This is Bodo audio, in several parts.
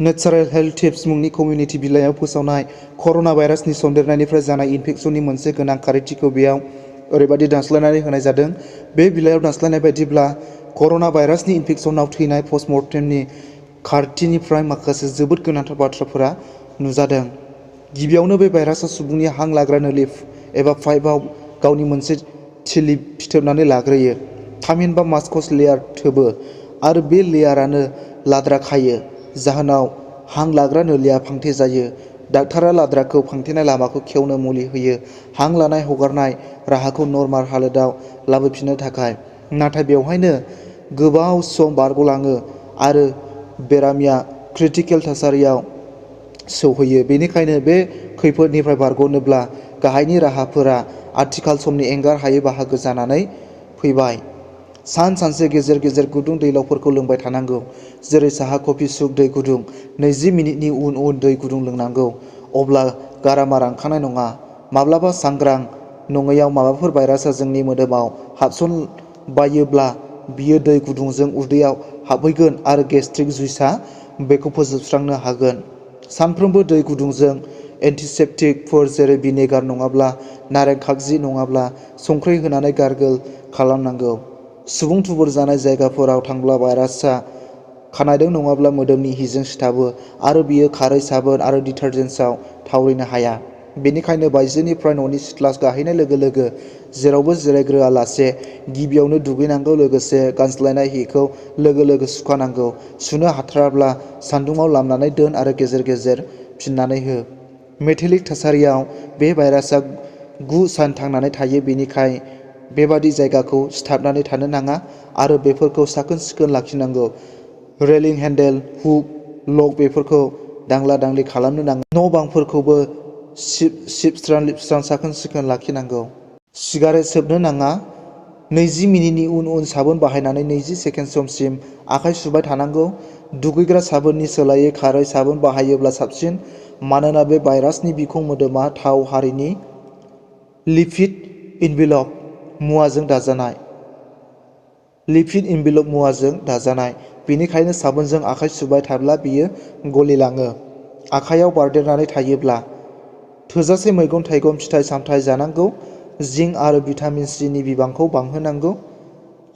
नेचारेल हेल्थ टिप्स मुंनि कमिउनिटि बिलाइयाव फोसावनाय कर'ना भाइरासनि सन्देरनायनिफ्राय जानाय इनफेक्सननि मोनसे गोनां खारिथिखौ बेयाव ओरैबायदि दानस्लायनानै होनाय जादों। बे बिलाइयाव दानस्लायनाय बायदिब्ला कर'ना भाइरासनि इनफेक्सनाव थैनाय पस्टमर्टेमनि खारिथिनिफ्राय माखासे जोबोद गोनांथार बाथ्राफोरा नुजादों। गिबियावनो, बे भाइरासआ सुबुंनि हां लाग्रा नोलि एबा पाइपआव गावनि मोनसे थिलि फिथोबनानै लाग्रोयो। थामहिनबा मास्कस लेयार थोबो आरो बे लेयारानो लाद्रा खायो, जाहोनाव हां लाग्रा नोलिया फांथे जायो। डाक्टारा लाद्राखौ फांथेनाय लामाखौ खेवनो मुलि होयो हां लानाय हगारनाय राहाखौ नर्माल हालोदाव लाबोफिननो थाखाय। नाथाय बेवहायनो गोबाव सम बारग'लाङो आरो बेरामिया क्रिटिकेल थासारियाव सौहैयो। बेनिखायनो बे खैफोदनिफ्राय बारग'नोब्ला गाहायनि राहाफोरा आथिखाल समनि एंगार हायै बाहागो जानानै फैबाय। सानसे गेजेर गेजेर गुदुं दैलावफोरखौ लोंबाय थानांगौ, जेरै साहा, कफि, सुप, दै गुदुं। 20 मिनिटनि उन दै गुदुं लोंनांगौ, अब्ला गारामा रानखांनाय नङा। माब्लाबा सांग्रां नङैआव माबाफोर भाइरासआ जोंनि मोदोमाव हाबसनबायोब्ला बियो दै गुदुंजों उदैयाव हाबहैगोन आरो गेस्ट्रिक जुइसआ बेखौ फोजोबस्रांनो हागोन। सानफ्रोमबो दै गुदुंजों एन्टिसेप्टिकफोर जेरै भिनेगार नङाब्ला नारें खागजि नङाब्ला संख्रि होनानै गार्गोल खालामनांगौ। सुबुं थुबुर जानाय जायगाफोराव थांब्ला भाइरासआ खानायदों नङाब्ला मोदोमनि हिजों सिथाबो आरो बेयो खारै, साबोन आरो डिटारजेन्टआव थावरिनो हाया। बेनिखायनो बायजोनिफ्राय न'नि सिथ्ला गाहैनाय लोगो लोगो जेरावबो जिरायग्रोआलासे गिबियावनो दुगैनांगौ, लोगोसे गानस्लायनाय हिखौ लोगो लोगो सुखानांगौ। सुनो हाथाराब्ला सान्दुंआव लामनानै दोन आरो गेजेर गेजेर फिन्नानै हो। मेटेलिक थासारियाव बे भाइरासआ 9 सान थांनानै थायो, बेनिखाय बेबादि जायगाखौ सिथाबनानै थानो नाङा आरो बेफोरखौ साखोन-सिखोन लाखिनांगौ। रेलिं हेन्डेल, हुक, लक बेफोरखौ दांला-दांलि खालामनो नाङा। न'-बांफोरखौबो सिबस्रां साखोन-सिखोन लाखिनांगौ। सिगारेट सोबनो नाङा। 20 मिनिटनि उन साबोन बाहायनानै 20 सेकेन्ड समसिम आखाइ सुबाय थानांगौ। दुगैग्रा साबोननि सोलायै खारै साबोन बाहायोब्ला साबसिन, मानोना बे भाइरासनि बिखं मोदोमा थाव हारिनि लिपिड इनभेलप मुवाजों दाजानाय। बेनिखायनो साबोनजों आखाइ सुबाय थाब्ला बेयो गलिलाङो। आखाइयाव बारदेरनानै थायोब्ला थोजासे मैगं-थाइगं, फिथाइ-सामथाइ जानांगौ। जिंक आरो भिटामिन सि नि बिबांखौ बांहोनांगौ।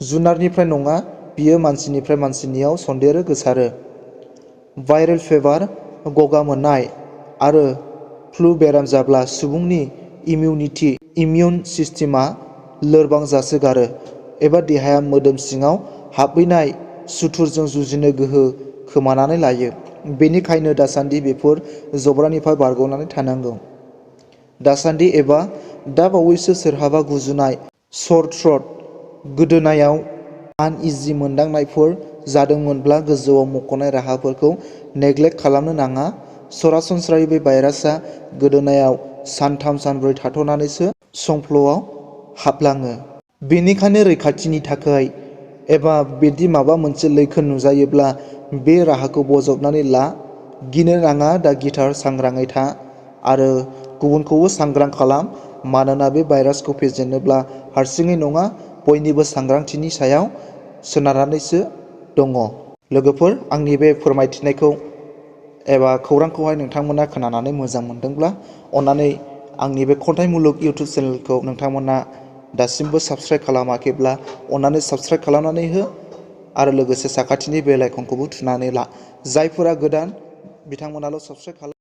जुनारनिफ्राय नङा, बेयो मानसिनिफ्राय मानसिनियाव सन्देरो गोसारो। भाइरेल फेभार, गगा मोननाय आरो फ्लु बेराम जाब्ला सुबुंनि इमिउन सिस्टेमआ लोरबां जासोगारो एबा देहाया मोदोम सिङाव हाबहैनाय सुथुरजों जुजिनो गोहो खोमानानै लायो। बेनिखायनो दासान्दि बेफोर जब्रानिफ्राय बारग'नानै थानांगौ। दासान्दि एबा दा बावैसो सोरहाबा गुजुनाय, सर थ्रट, गोदोनायाव आनइजि मोनदांनायफोर जादोंमोनब्ला गोजौआव मख'नाय राहाफोरखौ नेग्लेक्ट खालामनो नाङा। सरासनस्रायै बे भाइरासआ गोदोनायाव सानथाम-सानब्रै थाथ'नानैसो संफ्ल'आव हाबलाङो। बेनिखायनो रैखाथिनि थाखाय एबा बिदि माबा मोनसे लैखोन नुजायोब्ला बे राहाखौ बजबनानै ला। गिनो नाङा, दा गिथार, सांग्राङै था आरो गुबुनखौबो सांग्रां खालाम, मानोना बे भाइरासखौ फेजेननोब्ला हारसिङै नङा, बयनिबो सांग्रांथिनि सायाव सोनारनानैसो दङ। लोगोफोर, आंनि बे फोरमायथिनायखौ एबा खौरांखौहाय नोंथांमोना खोनानानै मोजां मोनदोंब्ला अन्नानै आंनि बे खन्थाइ मुलुग इउटुब चेनेलखौ नोंथांमोना दासिमबो साबस्क्राइब खालामाखैब्ला अन्नानै साबस्क्राइब खालामनानै हो आरो लोगोसे साखाथिनि बेल आइकनखौबो थुनानै ला। जायफोरा गोदान बिथांमोनाल' साबस्क्राइब खालाम।